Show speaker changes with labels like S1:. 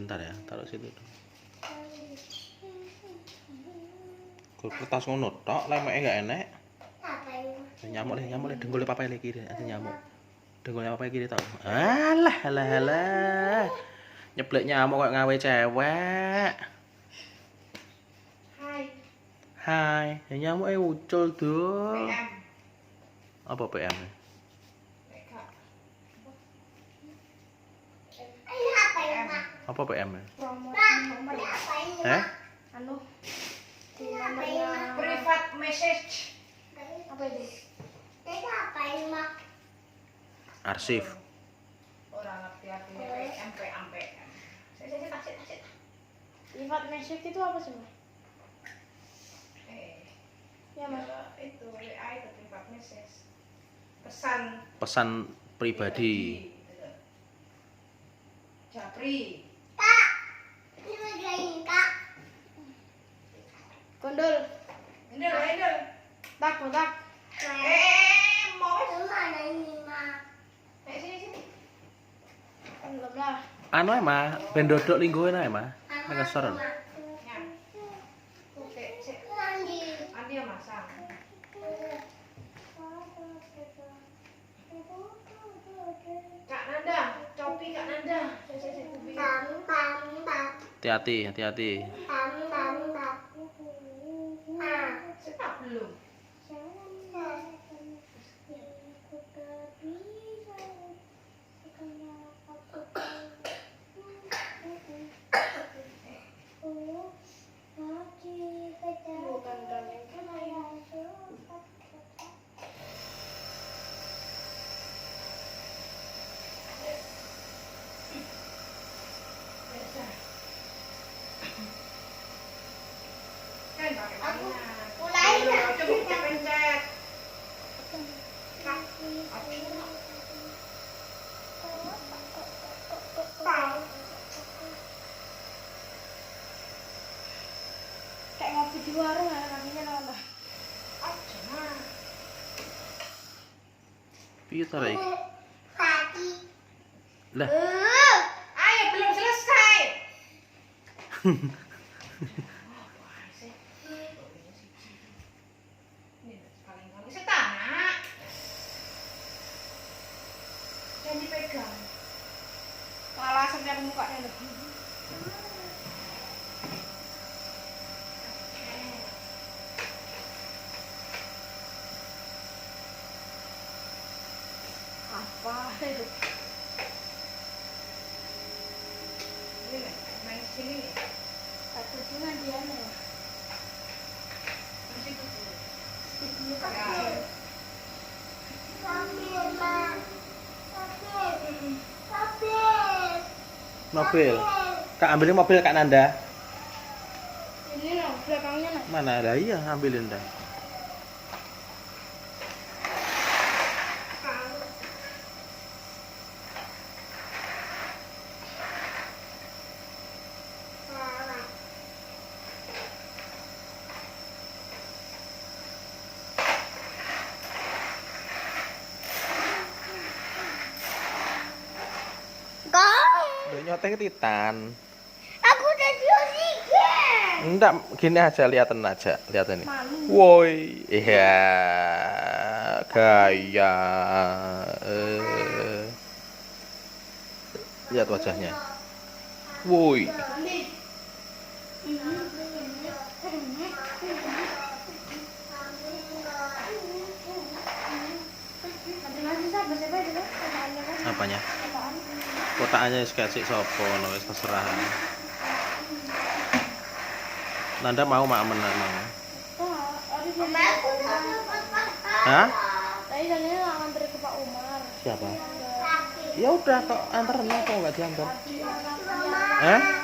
S1: bentar ya, taruh situ. Kertas ngono tok, lemeke enggak enek. Nyamuk le dengkul papai le kiri, ada nyamuk. Dengkul papai kiri tau. Alah. Nyeblek nyamuk kok ngawe cewek. Hai, nyamuke ucul do.
S2: PM.
S1: Apa PM? Apa PM?
S3: Anu di nomornya
S2: Private message.
S3: apa itu?
S1: Arsip.
S2: Orang ngerti artinya PM, PM, PM. Saya.
S3: Private message itu apa sih, Mas? Ya, Mas.
S2: Itu WA itu private message.
S1: Pesan pribadi.
S2: Japri.
S3: Kondol.
S2: Endel.
S3: Tak.
S2: Mau. Sini.
S3: Belum lah.
S1: Anu ae, Mah, ben dodok lingguhe ae, Mah. Ngeser.
S2: Andi yang masang. Kak Nanda, copi Kak Nanda.
S1: Hati-hati.
S2: Sedap belum?
S3: Bukan kami.
S2: Kan pakai mainan.
S3: Mulai dah.
S2: Coba pencet.
S3: Kayak ngopi di warung ya, kakinya nambah.
S2: Jangan.
S1: Piye ta rek? Lah,
S2: Ayo belum selesai. Kali setana. Jangan dipegang.
S3: Malah sampai mukanya loh. Apa itu?
S2: Ini main sini.
S3: Satu dengan dia nih.
S2: Masih tutup.
S3: Ini
S1: mobil. Kak ambilin mobil Kak Nanda.
S3: ini loh belakangnya nih.
S1: Mana? Lah iya, ambilin dah. Udah nyoteng Titan.
S3: Aku udah diosigen.
S1: Enggak, gini aja, liatin aja. Lihat ini.
S3: Malu.
S1: Woi, iya. Gaya. Lihat wajahnya. Woi. Apanya? Kotakannya sketch sopo, wis terserah. Nanda mau mak menar mau. Hah?
S3: Tadi tadinya nganter ke Pak Umar.
S1: Siapa? Ya udah kok anterin kok nggak diantar.